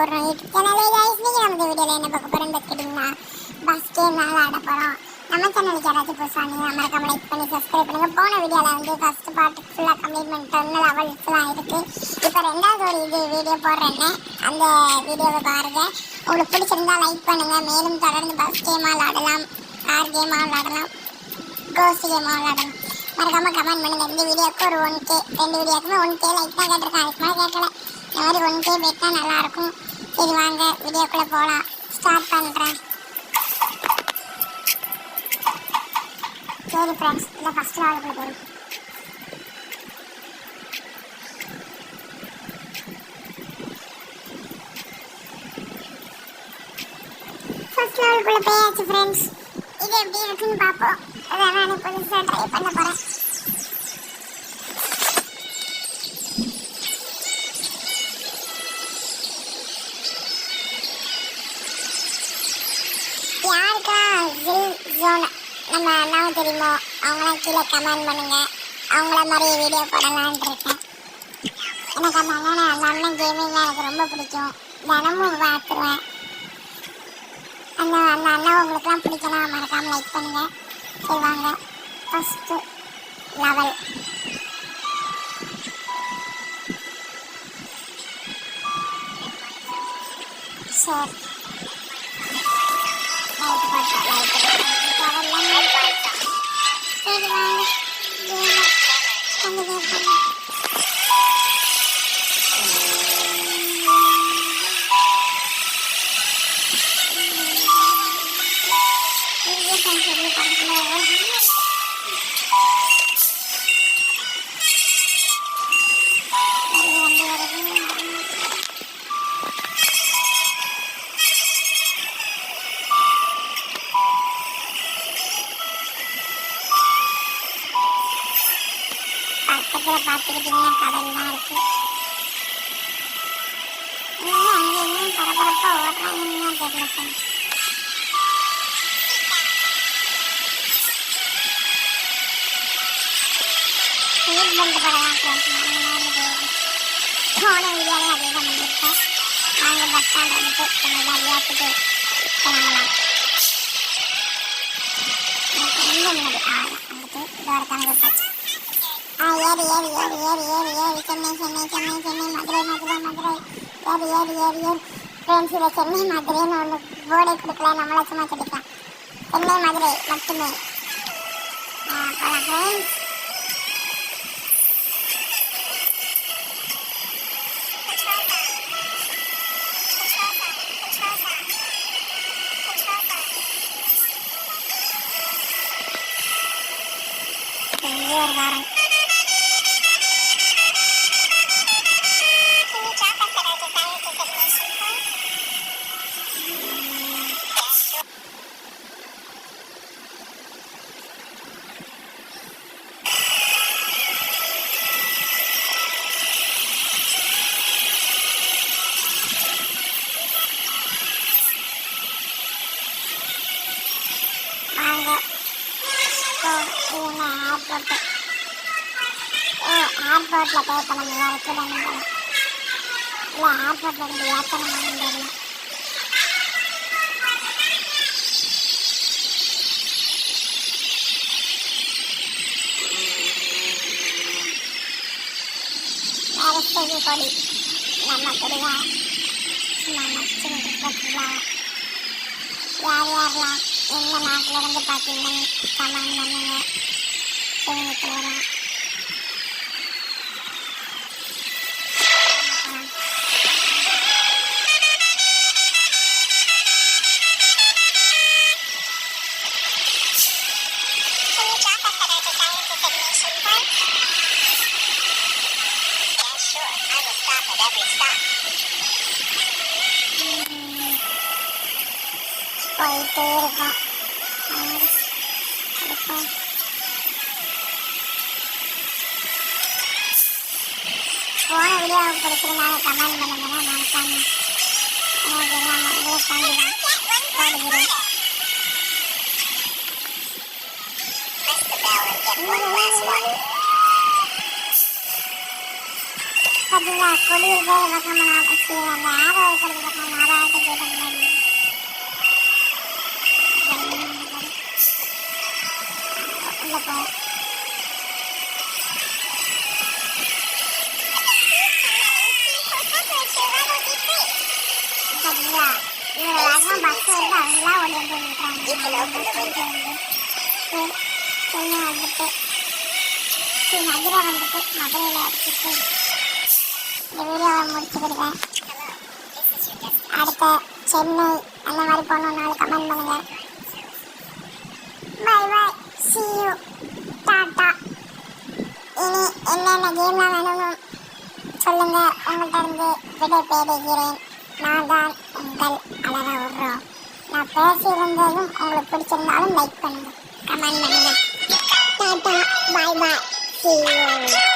போடுறோம் YouTube சேனலே guys. நீங்க நம்ம வீடியோல என்ன பார்க்க போறோம்னு கேட்டீங்கன்னா பஸ் கேம் ஆட போறோம். நம்ம சேனலுக்கு யாராச்சும் புதுசா வந்தீங்கன்னா மறக்காம லைக் பண்ணி சப்ஸ்கிரைப் பண்ணுங்க. போன வீடியோல வந்து ஃபர்ஸ்ட் பார்ட் ஃபுல்லா கம்ப்ளீட் பண்ணிட்டோம். லெவல்ஸ்லாம் இருக்கு. இப்போ ரெண்டாவது ஒரு வீடியோ போடுறேன்னு அந்த வீடியோவை பாருங்க. உங்களுக்கு பிடிச்சிருந்தா லைக் பண்ணுங்க. மேலும் தொடர்ந்து பஸ் கேம் ஆடலாம், கார் கேம் ஆடலாம், கோஸ்ட் கேம் ஆடலாம். மறக்காம கமெண்ட் பண்ணுங்க. இந்த வீடியோக்கு ஒரு 1K, ரெண்டு வீடியோக்குமே 1K லைக் தான் கேட்டிருக்கேன். அதுக்கு மேலே கேட்கல. இந்த மாதிரி 1K போயிட்டா நல்லா இருக்கும். சரி வாங்க வீடியோக்குள்ள போகலாம். ஸ்டார்ட் பண்ணுறேன். சரி ஃப்ரெண்ட்ஸ், இல்லை ஃபஸ்ட் லெவல் போயிட்டு ஃபர்ஸ்ட் லெவலுக்குள்ள போயாச்சு ஃப்ரெண்ட்ஸ். இது எப்படி இருக்குன்னு பார்ப்போம். அதான் நான் புதுசாக ட்ரை பண்ண போகிறேன். யாருக்கா ஜோன் நம்ம அண்ணாவும் தெரியுமோ அவங்களாம் கீழே கமெண்ட் பண்ணுங்க. அவங்கள மாதிரி வீடியோ போடலான் இருக்கேன். எனக்கு அந்த அண்ணன் கேமிங்லாம் எனக்கு ரொம்ப பிடிக்கும். தினமும் பார்த்துருவேன். அந்த அண்ணா உங்களுக்குலாம் பிடிக்கணும், மறக்காமல் லைக் பண்ணுங்க. சரி வாங்க ஃபஸ்ட்டு லெவல். சரி பக்கத்தில் பார்த்துக்கிட்டிங்கன்னா கடல்லாம் இருக்கு. அங்கேயும் பரபரப்பாக ஓடுறாங்கன்னு தெரியல ஃப்ரெண்ட்ஸ். ஸ்பீட் பண்ணிட்டு போகலாம் ஃப்ரெண்ட்ஸ். போன வீடியோவே அதே தான் பண்ணியிருக்கேன். வாங்க பஸ் ஸ்டாண்ட் வந்துட்டு கொஞ்சம் விளையாட்டுட்டு கிளம்பலாம். எனக்கு இன்னும் முன்னாடி வந்துட்டு இதோட கணக்கு போச்சு. ஏறி ஏறி ஏறி ஏறி ஏறி ஏறி சென்னை சென்னை சென்னை சென்னை மதுரை மதுரை மதுரை ஏறி ஏறி ஏறி ஏறி ஃப்ரெண்ட்ஸ். இதை சென்னை மதுரைன்னு ஒன்று போர்டே கொடுக்கல, நம்மள சும்மா சொல்லிக்கலாம். சென்னை மதுரை மட்டுமே போகலாம் ஃப்ரெண்ட்ஸ். ஒரு வாரம் ஏர்போர்ட்டில் பே பண்ண முடியாது. இல்லை ஏர்போர்ட்டில் இருந்து ஏற்றணும் தெரியல. அரசு கொடி நம்ம கொடிவா சும்மா நச்சுன்னு பட்டுலாம். யார் யாரெல்லாம் எந்த நாட்டில் இருந்து பார்த்தீங்கன்னு கமெண்ட் பண்ணுங்க. தெரிஞ்சுட்டு வரோம். போயிட்டே இருக்கோம். போன வீடியோ பிடிச்சிருந்தாங்க கமெண்ட் பண்ணுங்கன்னா மறக்காம எனக்கு எல்லாம் மறந்து காண்டி போடுகிறேன். பார்த்தீங்களா கொடி இருக்கிறத பக்கம் நான் வச்சு அந்த ஆரோ இருக்கிறது பக்கம் ஆராய்ச்சி கேட்ட முன்னாடி உள்ள போ. பார்த்தீங்களா இவ்வளோ வேகமாக பஸ் வருது அவங்களாம் ஓடி வந்து நிற்கிறாங்க. சென்னை வந்துட்டு மதுரை வந்துட்டு மதுரையில் அடிச்சுட்டு இந்த வீடியோவை முடிச்சுக்கிடுவேன். அடுத்த சென்னை அந்த மாதிரி போகணுன்னாலும் கமெண்ட் பண்ணுங்க. Bye bye, see you, tata. இனி என்னென்ன கேம்லாம் வேணும்னு சொல்லுங்க. உங்கள்கிட்ட இருந்து விடை பெறுகிறேன். நான் தான் உங்கள் அழகா விடுறோம். நான் பேசியிருந்ததும் உங்களுக்கு பிடிச்சிருந்தாலும் லைக் பண்ணுங்க, கமெண்ட் பண்ணுங்க. Tata, bye bye, see you.